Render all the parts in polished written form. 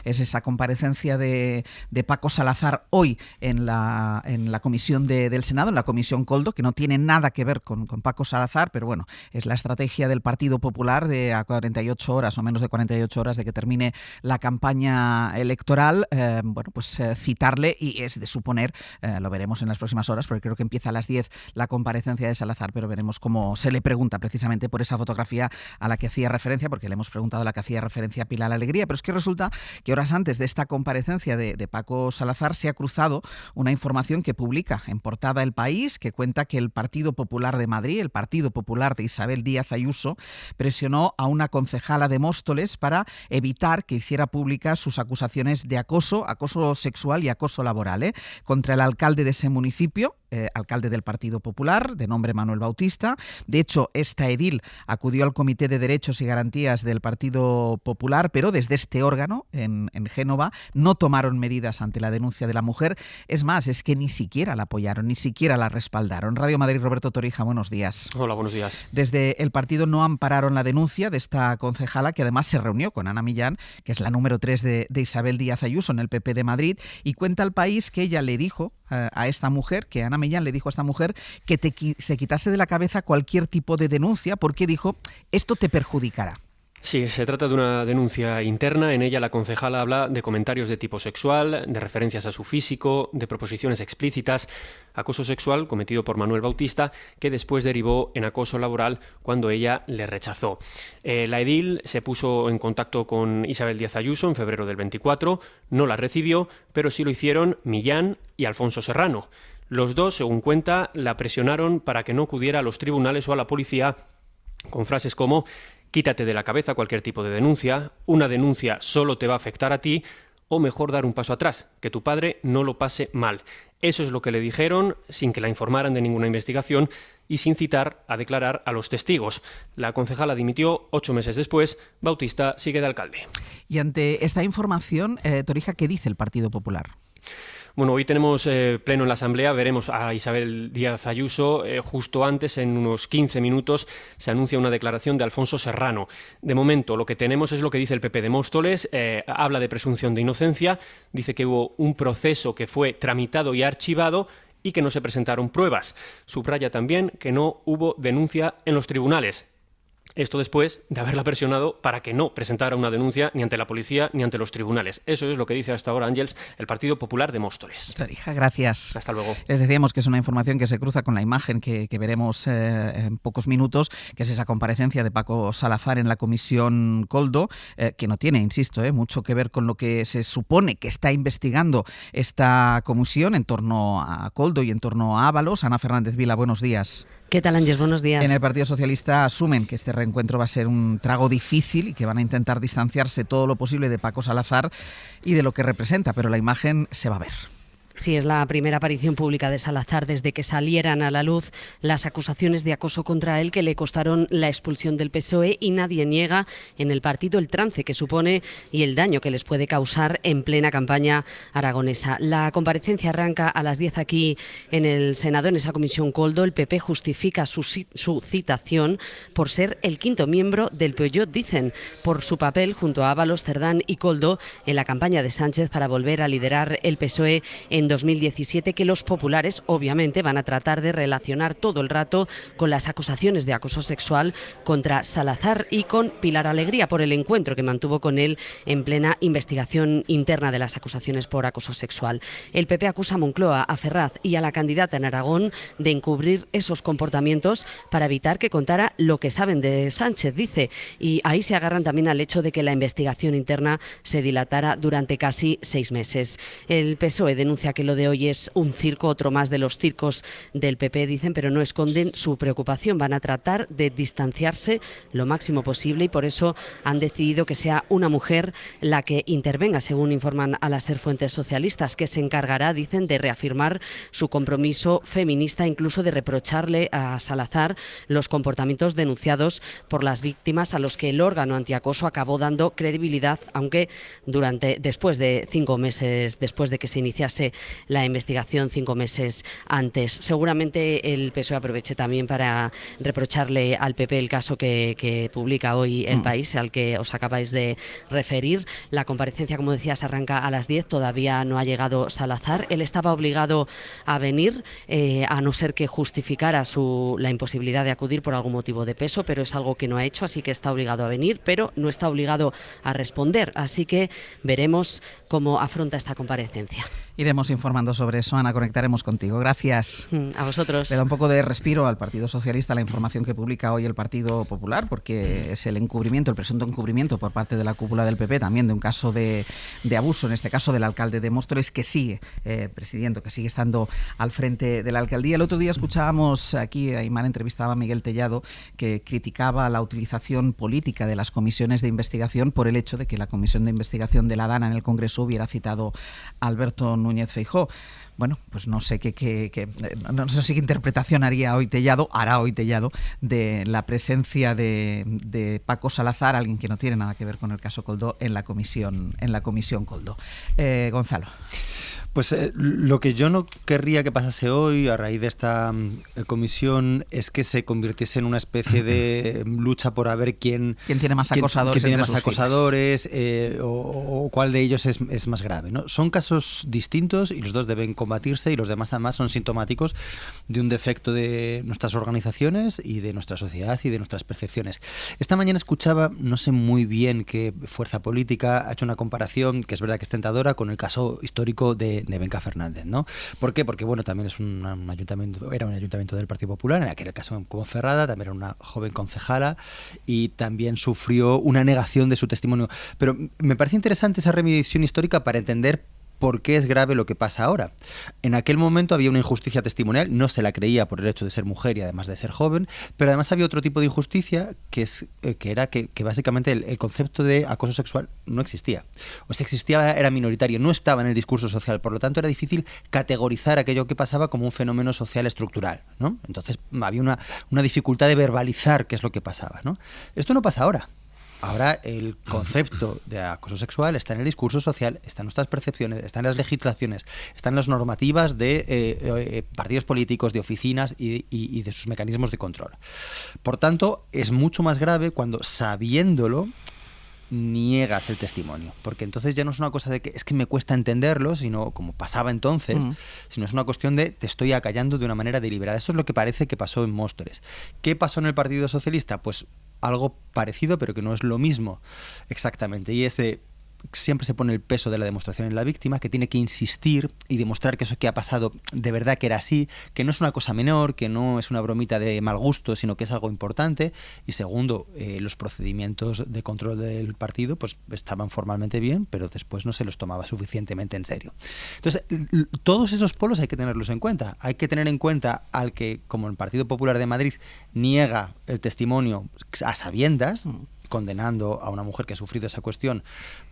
es esa comparecencia de Paco Salazar hoy en la comisión del Senado, en la comisión Koldo, que no tiene nada que ver con Paco Salazar, pero bueno, es la estrategia del Partido Popular de a 48 horas o menos de 48 horas de que termine la campaña electoral, citarle, y es de suponer, lo veremos en las próximas horas, porque creo que empieza a las 10 la comparecencia de Salazar, pero veremos cómo se le pregunta precisamente por esa fotografía a la que hacía referencia, porque le hemos preguntado a la que hacía referencia a Pilar Alegría, pero es que resulta que horas antes de esta comparecencia de Paco Salazar se ha cruzado una información que publica en portada El País, que cuenta que el Partido Popular de Madrid, el Partido Popular de Isabel Díaz Ayuso, presionó a una concejala de Móstoles para evitar que hiciera públicas sus acusaciones de acoso sexual y acoso laboral, contra el alcalde de ese municipio, alcalde del Partido Popular, de nombre Manuel Bautista. De hecho, esta edil acudió al Comité de Derechos y Garantías del Partido Popular, pero desde este órgano, en Génova, no tomaron medidas ante la denuncia de la mujer. Es más, es que ni siquiera la apoyaron, ni siquiera la respaldaron. Radio Madrid, Roberto Torija, buenos días. Hola, buenos días. Desde el partido no ampararon la denuncia de esta concejala, que además se reunió con Ana Millán, que es la número 3 de Isabel Díaz Ayuso en el PP de Madrid, y cuenta al País que ella le dijo a esta mujer, que Ana Millán le dijo a esta mujer que se quitase de la cabeza cualquier tipo de denuncia, porque dijo, esto te perjudicará. Sí, se trata de una denuncia interna. En ella la concejala habla de comentarios de tipo sexual, de referencias a su físico, de proposiciones explícitas, acoso sexual cometido por Manuel Bautista, que después derivó en acoso laboral cuando ella le rechazó. La edil se puso en contacto con Isabel Díaz Ayuso en febrero del 24, no la recibió, pero sí lo hicieron Millán y Alfonso Serrano. Los dos, según cuenta, la presionaron para que no acudiera a los tribunales o a la policía con frases como: quítate de la cabeza cualquier tipo de denuncia, una denuncia solo te va a afectar a ti, o mejor dar un paso atrás, que tu padre no lo pase mal. Eso es lo que le dijeron, sin que la informaran de ninguna investigación y sin citar a declarar a los testigos. La concejala dimitió 8 meses después. Bautista sigue de alcalde. Y ante esta información, Torija, ¿qué dice el Partido Popular? Bueno, hoy tenemos pleno en la Asamblea, veremos a Isabel Díaz Ayuso. Justo antes, en unos 15 minutos, se anuncia una declaración de Alfonso Serrano. De momento, lo que tenemos es lo que dice el PP de Móstoles, habla de presunción de inocencia, dice que hubo un proceso que fue tramitado y archivado y que no se presentaron pruebas. Subraya también que no hubo denuncia en los tribunales. Esto después de haberla presionado para que no presentara una denuncia ni ante la policía ni ante los tribunales. Eso es lo que dice hasta ahora, Ángels, el Partido Popular de Móstoles. Torija, gracias. Hasta luego. Les decíamos que es una información que se cruza con la imagen que veremos en pocos minutos, que es esa comparecencia de Paco Salazar en la comisión Koldo, que no tiene, insisto, mucho que ver con lo que se supone que está investigando esta comisión en torno a Koldo y en torno a Ábalos. Ana Fernández Vila, buenos días. ¿Qué tal, Ángels? Buenos días. En el Partido Socialista asumen que este reencuentro va a ser un trago difícil y que van a intentar distanciarse todo lo posible de Paco Salazar y de lo que representa, pero la imagen se va a ver. Sí, es la primera aparición pública de Salazar desde que salieran a la luz las acusaciones de acoso contra él que le costaron la expulsión del PSOE, y nadie niega en el partido el trance que supone y el daño que les puede causar en plena campaña aragonesa. La comparecencia arranca a las 10 aquí en el Senado, en esa comisión Koldo. El PP justifica su citación por ser el quinto miembro del Peugeot, dicen, por su papel junto a Ábalos, Cerdán y Koldo en la campaña de Sánchez para volver a liderar el PSOE en 2017, que los populares obviamente van a tratar de relacionar todo el rato con las acusaciones de acoso sexual contra Salazar y con Pilar Alegría por el encuentro que mantuvo con él en plena investigación interna de las acusaciones por acoso sexual. El PP acusa a Moncloa, a Ferraz y a la candidata en Aragón de encubrir esos comportamientos para evitar que contara lo que saben de Sánchez, dice, y ahí se agarran también al hecho de que la investigación interna se dilatara durante casi 6 meses. El PSOE denuncia que lo de hoy es un circo, otro más de los circos del PP, dicen, pero no esconden su preocupación. Van a tratar de distanciarse lo máximo posible y por eso han decidido que sea una mujer la que intervenga, según informan a las fuentes socialistas, que se encargará, dicen, de reafirmar su compromiso feminista, incluso de reprocharle a Salazar los comportamientos denunciados por las víctimas, a los que el órgano antiacoso acabó dando credibilidad, aunque después de 5 meses después de que se iniciase la investigación 5 meses antes. Seguramente el PSOE aproveche también para reprocharle al PP el caso que publica hoy El País, al que os acabáis de referir. La comparecencia, como decías, arranca a las 10, todavía no ha llegado Salazar. Él estaba obligado a venir, a no ser que justificara la imposibilidad de acudir por algún motivo de peso, pero es algo que no ha hecho, así que está obligado a venir, pero no está obligado a responder. Así que veremos cómo afronta esta comparecencia. Iremos informando sobre eso, Ana, conectaremos contigo. Gracias. A vosotros. Le da un poco de respiro al Partido Socialista la información que publica hoy el Partido Popular, porque es el presunto encubrimiento por parte de la cúpula del PP también de un caso de abuso, en este caso del alcalde de Móstoles, que sigue presidiendo, que sigue estando al frente de la alcaldía. El otro día escuchábamos aquí, Aymar entrevistaba a Miguel Tellado, que criticaba la utilización política de las comisiones de investigación por el hecho de que la comisión de investigación de la Dana en el Congreso hubiera citado a Alberto Núñez Feijóo. Bueno, pues no sé no sé qué interpretación hará hoy Tellado de la presencia de Paco Salazar, alguien que no tiene nada que ver con el caso Koldo, en la comisión Koldo. Gonzalo. Pues lo que yo no querría que pasase hoy a raíz de esta comisión es que se convirtiese en una especie de lucha por a ver quién tiene más acosadores, o cuál de ellos es más grave, ¿no? Son casos distintos y los dos deben combatirse, y los demás además son sintomáticos de un defecto de nuestras organizaciones y de nuestra sociedad y de nuestras percepciones. Esta mañana escuchaba, no sé muy bien qué fuerza política, ha hecho una comparación que es verdad que es tentadora con el caso histórico de Nevenka Fernández, ¿no? ¿Por qué? Porque bueno, también es un ayuntamiento, era un ayuntamiento del Partido Popular, en aquel caso en Ponferrada, también era una joven concejala y también sufrió una negación de su testimonio. Pero me parece interesante esa revisión histórica para entender por qué es grave lo que pasa ahora. En aquel momento había una injusticia testimonial, no se la creía por el hecho de ser mujer y además de ser joven, pero además había otro tipo de injusticia que era que básicamente el concepto de acoso sexual no existía. O si existía era minoritario, no estaba en el discurso social, por lo tanto era difícil categorizar aquello que pasaba como un fenómeno social estructural, ¿no? Entonces había una dificultad de verbalizar qué es lo que pasaba, ¿no? Esto no pasa ahora. Ahora el concepto de acoso sexual está en el discurso social, está en nuestras percepciones, está en las legislaciones, está en las normativas de partidos políticos, de oficinas y de sus mecanismos de control. Por tanto, es mucho más grave cuando, sabiéndolo, niegas el testimonio, porque entonces ya no es una cosa de que es que me cuesta entenderlo, sino como pasaba entonces, sino es una cuestión de te estoy acallando de una manera deliberada. Eso es lo que parece que pasó en Móstoles. ¿Qué pasó en el Partido Socialista? Pues algo parecido, pero que no es lo mismo exactamente, y es de siempre se pone el peso de la demostración en la víctima, que tiene que insistir y demostrar que eso que ha pasado de verdad que era así, que no es una cosa menor, que no es una bromita de mal gusto, sino que es algo importante. Y segundo, los procedimientos de control del partido pues estaban formalmente bien, pero después no se los tomaba suficientemente en serio. Entonces, todos esos polos hay que tenerlos en cuenta. Hay que tener en cuenta al que, como el Partido Popular de Madrid, niega el testimonio a sabiendas, condenando a una mujer que ha sufrido esa cuestión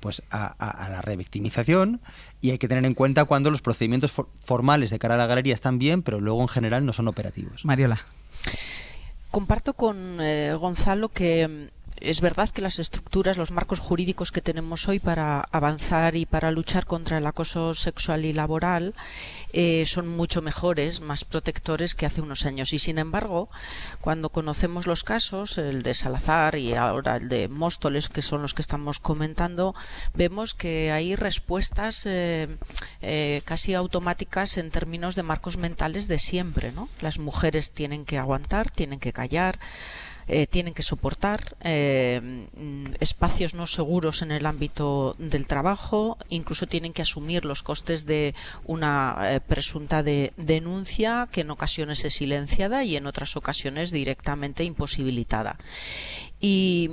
pues a la revictimización, y hay que tener en cuenta cuando los procedimientos formales de cara a la galería están bien, pero luego en general no son operativos. Mariola. Comparto con Gonzalo que es verdad que las estructuras, los marcos jurídicos que tenemos hoy para avanzar y para luchar contra el acoso sexual y laboral son mucho mejores, más protectores que hace unos años. Y sin embargo, cuando conocemos los casos, el de Salazar y ahora el de Móstoles, que son los que estamos comentando, vemos que hay respuestas casi automáticas en términos de marcos mentales de siempre, ¿no? Las mujeres tienen que aguantar, tienen que callar, tienen que soportar espacios no seguros en el ámbito del trabajo, incluso tienen que asumir los costes de una presunta denuncia que en ocasiones es silenciada y en otras ocasiones directamente imposibilitada. Y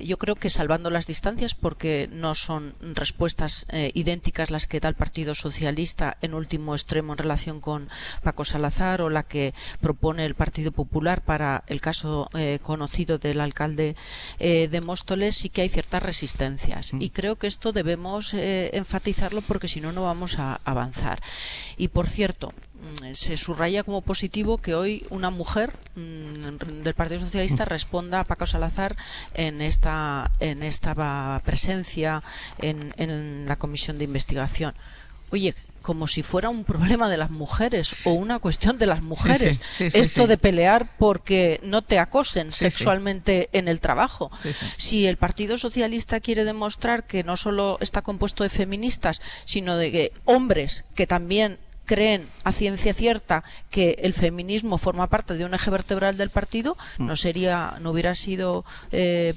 yo creo que, salvando las distancias, porque no son respuestas idénticas las que da el Partido Socialista en último extremo en relación con Paco Salazar, o la que propone el Partido Popular para el caso conocido del alcalde de Móstoles, sí que hay ciertas resistencias. Y creo que esto debemos enfatizarlo, porque si no, no vamos a avanzar. Y por cierto, se subraya como positivo que hoy una mujer del Partido Socialista responda a Paco Salazar en esta presencia en la comisión de investigación. Oye, como si fuera un problema de las mujeres o una cuestión de las mujeres. Sí, esto de pelear porque no te acosen sexualmente en el trabajo. Sí. Si el Partido Socialista quiere demostrar que no solo está compuesto de feministas, sino de que hombres que también creen a ciencia cierta que el feminismo forma parte de un eje vertebral del partido, no hubiera sido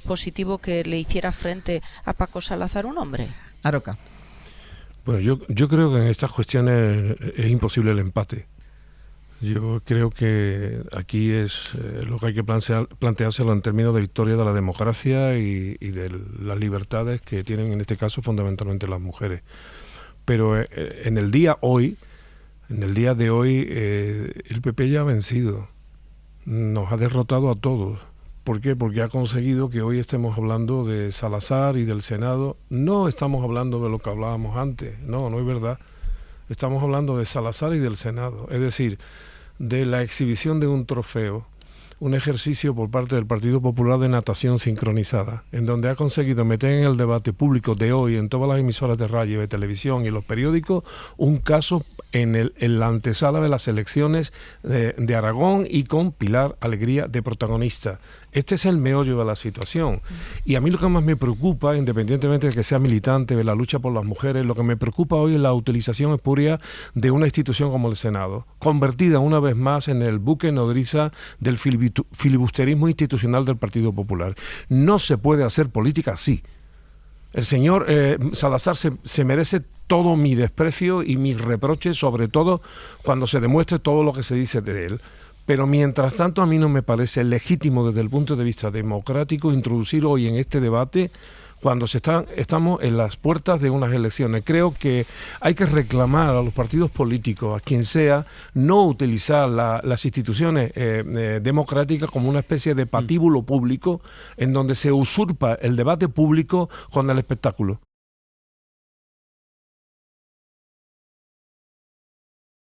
positivo que le hiciera frente a Paco Salazar un hombre. Aroca. Bueno, yo creo que en estas cuestiones es imposible el empate. Yo creo que aquí es lo que hay que planteárselo en términos de victoria de la democracia y de las libertades que tienen en este caso fundamentalmente las mujeres. Pero en el día de hoy, el PP ya ha vencido, nos ha derrotado a todos. ¿Por qué? Porque ha conseguido que hoy estemos hablando de Salazar y del Senado. No estamos hablando de lo que hablábamos antes, no es verdad. Estamos hablando de Salazar y del Senado, es decir, de la exhibición de un trofeo, un ejercicio por parte del Partido Popular de natación sincronizada, en donde ha conseguido meter en el debate público de hoy, en todas las emisoras de radio, de televisión y en los periódicos, un caso en la antesala de las elecciones de Aragón y con Pilar Alegría de protagonista. Este es el meollo de la situación. Y a mí lo que más me preocupa, independientemente de que sea militante de la lucha por las mujeres, lo que me preocupa hoy es la utilización espuria de una institución como el Senado, convertida una vez más en el buque nodriza del filibusterismo institucional del Partido Popular. No se puede hacer política así. El señor Salazar se merece todo mi desprecio y mis reproches, sobre todo cuando se demuestre todo lo que se dice de él. Pero mientras tanto a mí no me parece legítimo desde el punto de vista democrático introducir hoy en este debate cuando estamos en las puertas de unas elecciones. Creo que hay que reclamar a los partidos políticos, a quien sea, no utilizar las instituciones democráticas como una especie de patíbulo público en donde se usurpa el debate público con el espectáculo.